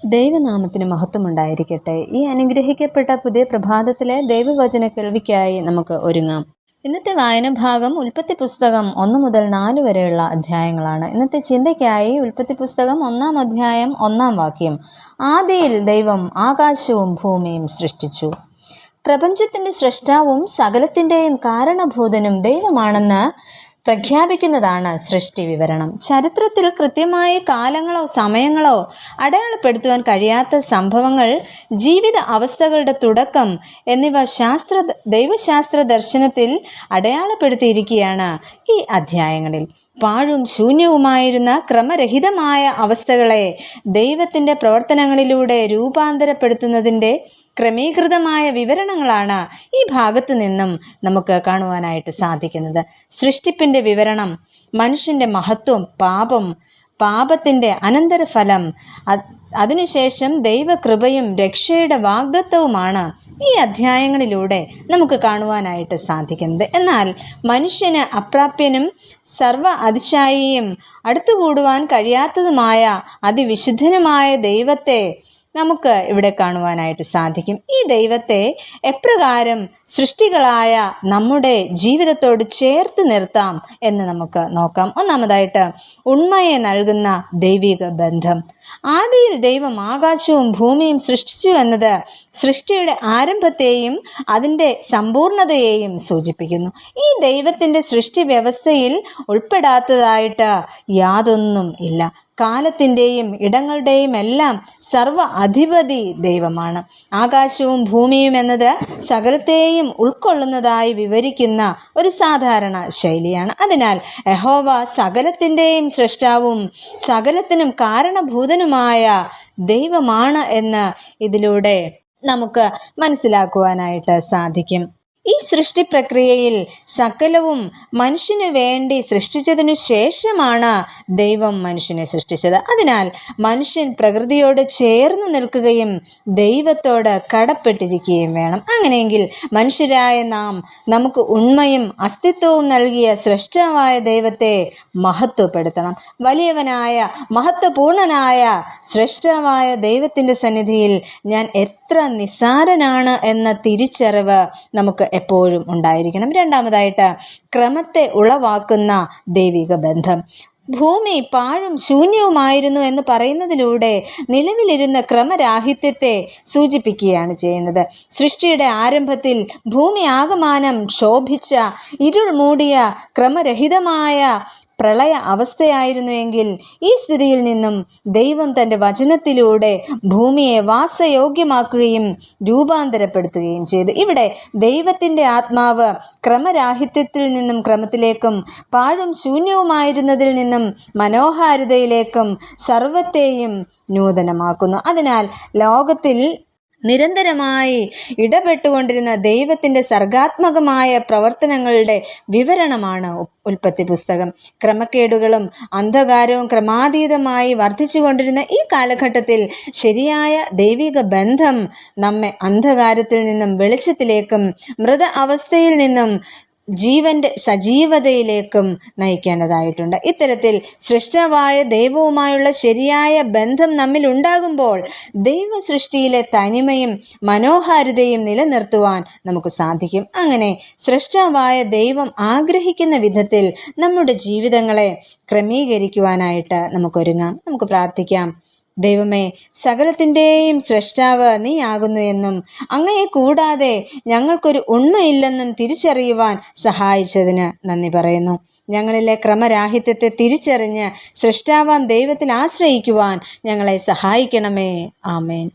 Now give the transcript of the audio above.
ദൈവനാമത്തിന് മഹത്വമുണ്ടായിരിക്കട്ടെ. ഈ അനുഗ്രഹിക്കപ്പെട്ട പുതിയ പ്രഭാതത്തിലെ ദൈവവചന കേൾവിക്കായി നമുക്ക് ഒരുങ്ങാം. ഇന്നത്തെ വായന ഭാഗം ഉൽപ്പത്തി പുസ്തകം 1 മുതൽ 4 വരെയുള്ള അധ്യായങ്ങളാണ്. ഇന്നത്തെ ചിന്തയ്ക്കായി ഉൽപ്പത്തി പുസ്തകം 1-ാം അധ്യായം 1-ാം വാക്യം. ആദിയിൽ ദൈവം ആകാശവും ഭൂമിയും സൃഷ്ടിച്ചു. പ്രപഞ്ചത്തിന്റെ സൃഷ്ടാവും സകലത്തിൻ്റെയും കാരണഭൂതനും ദൈവമാണെന്ന് പ്രഖ്യാപിക്കുന്നതാണ് സൃഷ്ടി വിവരണം. ചരിത്രത്തിൽ കൃത്യമായ കാലങ്ങളോ സമയങ്ങളോ അടയാളപ്പെടുത്തുവാൻ കഴിയാത്ത സംഭവങ്ങൾ, ജീവിത അവസ്ഥകളുടെ തുടക്കം എന്നിവ ദൈവശാസ്ത്ര ദർശനത്തിൽ അടയാളപ്പെടുത്തിയിരിക്കുകയാണ് ഈ അധ്യായങ്ങളിൽ. പാഴും ശൂന്യവുമായിരുന്ന ക്രമരഹിതമായ അവസ്ഥകളെ ദൈവത്തിൻ്റെ പ്രവർത്തനങ്ങളിലൂടെ രൂപാന്തരപ്പെടുത്തുന്നതിൻ്റെ ക്രമീകൃതമായ വിവരണങ്ങളാണ് ഈ ഭാഗത്തു നിന്നും നമുക്ക് കാണുവാനായിട്ട് സാധിക്കുന്നത്. സൃഷ്ടിപ്പിൻ്റെ വിവരണം, മനുഷ്യൻ്റെ മഹത്വം, പാപത്തിൻ്റെ അനന്തരഫലം, അതിനുശേഷം ദൈവകൃപയും രക്ഷയുടെ വാഗ്ദത്തവുമാണ് ഈ അധ്യായങ്ങളിലൂടെ നമുക്ക് കാണുവാനായിട്ട് സാധിക്കുന്നത്. എന്നാൽ മനുഷ്യന് അപ്രാപ്യനും സർവ അതിശായിയും അടുത്തുകൂടുവാൻ കഴിയാത്തതുമായ അതിവിശുദ്ധനുമായ ദൈവത്തെ നമുക്ക് ഇവിടെ കാണുവാനായിട്ട് സാധിക്കും. ഈ ദൈവത്തെ എപ്രകാരം സൃഷ്ടികളായ നമ്മുടെ ജീവിതത്തോട് ചേർത്ത് നിർത്താം എന്ന് നമുക്ക് നോക്കാം. ഒന്നാമതായിട്ട്, ഉണ്മയെ നൽകുന്ന ദൈവിക ബന്ധം. ആദിയിൽ ദൈവം ആകാശവും ഭൂമിയും സൃഷ്ടിച്ചു എന്നത് സൃഷ്ടിയുടെ ആരംഭത്തെയും അതിൻ്റെ സമ്പൂർണതയെയും സൂചിപ്പിക്കുന്നു. ഈ ദൈവത്തിൻ്റെ സൃഷ്ടി വ്യവസ്ഥയിൽ ഉൾപ്പെടാത്തതായിട്ട് യാതൊന്നും ഇല്ല. കാലത്തിൻ്റെയും ഇടങ്ങളുടെയും എല്ലാം സർവ അധിപതി ദൈവമാണ്. ആകാശവും ഭൂമിയും എന്നത് സകലത്തെയും ഉൾക്കൊള്ളുന്നതായി വിവരിക്കുന്ന ഒരു സാധാരണ ശൈലിയാണ്. അതിനാൽ യഹോവ സകലത്തിൻ്റെയും സൃഷ്ടാവും സകലത്തിനും കാരണഭൂതനുമായ ദൈവമാണ് എന്ന് ഇതിലൂടെ നമുക്ക് മനസ്സിലാക്കുവാനായിട്ട് സാധിക്കും. ഈ സൃഷ്ടി പ്രക്രിയയിൽ സകലവും മനുഷ്യന് വേണ്ടി സൃഷ്ടിച്ചതിനു ശേഷമാണ് ദൈവം മനുഷ്യനെ സൃഷ്ടിച്ചത്. അതിനാൽ മനുഷ്യൻ പ്രകൃതിയോട് ചേർന്ന് നിൽക്കുകയും ദൈവത്തോട് കടപ്പെട്ടിരിക്കുകയും വേണം. അങ്ങനെയെങ്കിൽ മനുഷ്യരായ നമുക്ക് ഉണ്മയും അസ്തിത്വവും നൽകിയ സൃഷ്ടാവായ ദൈവത്തെ മഹത്വപ്പെടുത്തണം. വലിയവനായ മഹത്വപൂർണനായ സൃഷ്ടാവായ ദൈവത്തിൻ്റെ സന്നിധിയിൽ ഞാൻ എത്ര നിസ്സാരനാണ് എന്ന തിരിച്ചറിവ് നമുക്ക് എപ്പോഴും ഉണ്ടായിരിക്കണം. രണ്ടാമതായിട്ട്, ക്രമത്തെ ഉളവാക്കുന്ന ദൈവിക ബന്ധം. ഭൂമി പാഴും ശൂന്യവുമായിരുന്നു എന്ന് പറയുന്നതിലൂടെ നിലവിലിരുന്ന ക്രമരാഹിത്യത്തെ സൂചിപ്പിക്കുകയാണ് ചെയ്യുന്നത്. സൃഷ്ടിയുടെ ആരംഭത്തിൽ ഭൂമി ആകമാനം ക്ഷോഭിച്ച ഇരുൾ മൂടിയ ക്രമരഹിതമായ പ്രളയ അവസ്ഥയായിരുന്നുവെങ്കിൽ ഈ സ്ഥിതിയിൽ നിന്നും ദൈവം തൻ്റെ വചനത്തിലൂടെ ഭൂമിയെ വാസയോഗ്യമാക്കുകയും രൂപാന്തരപ്പെടുത്തുകയും ചെയ്തു. ഇവിടെ ദൈവത്തിൻ്റെ ആത്മാവ് ക്രമരാഹിത്യത്തിൽ നിന്നും ക്രമത്തിലേക്കും പാഴും ശൂന്യവുമായിരുന്നതിൽ നിന്നും മനോഹാരിതയിലേക്കും സർവത്തെയും നൂതനമാക്കുന്നു. അതിനാൽ ലോകത്തിൽ നിരന്തരമായി ഇടപെട്ടുകൊണ്ടിരുന്ന ദൈവത്തിൻ്റെ സർഗാത്മകമായ പ്രവർത്തനങ്ങളുടെ വിവരണമാണ് ഉൽപ്പത്തി പുസ്തകം. ക്രമക്കേടുകളും അന്ധകാരവും ക്രമാതീതമായി വർദ്ധിച്ചുകൊണ്ടിരുന്ന ഈ കാലഘട്ടത്തിൽ ശരിയായ ദൈവിക ബന്ധം നമ്മെ അന്ധകാരത്തിൽ നിന്നും വെളിച്ചത്തിലേക്കും മൃത അവസ്ഥയിൽ നിന്നും ജീവന്റെ സജീവതയിലേക്കും നയിക്കേണ്ടതായിട്ടുണ്ട്. ഇത്തരത്തിൽ സൃഷ്ടാവായ ദൈവവുമായുള്ള ശരിയായ ബന്ധം നമ്മിൽ ഉണ്ടാകുമ്പോൾ ദൈവ സൃഷ്ടിയിലെ തനിമയും മനോഹാരിതയും നിലനിർത്തുവാൻ നമുക്ക് സാധിക്കും. അങ്ങനെ സൃഷ്ടാവായ ദൈവം ആഗ്രഹിക്കുന്ന വിധത്തിൽ നമ്മുടെ ജീവിതങ്ങളെ ക്രമീകരിക്കുവാനായിട്ട് നമുക്കൊരുങ്ങാം. നമുക്ക് പ്രാർത്ഥിക്കാം. ദൈവമേ, സകലത്തിൻ്റെയും സൃഷ്ടാവ് നീ ആകുന്നു എന്നും അങ്ങയെ കൂടാതെ ഞങ്ങൾക്കൊരു ഉണ്മയില്ലെന്നും തിരിച്ചറിയുവാൻ സഹായിച്ചതിന് നന്ദി പറയുന്നു. ഞങ്ങളിലെ ക്രമരാഹിത്യത്തെ തിരിച്ചറിഞ്ഞ് സൃഷ്ടാവാം ദൈവത്തിൽ ആശ്രയിക്കുവാൻ ഞങ്ങളെ സഹായിക്കണമേ. ആമേൻ.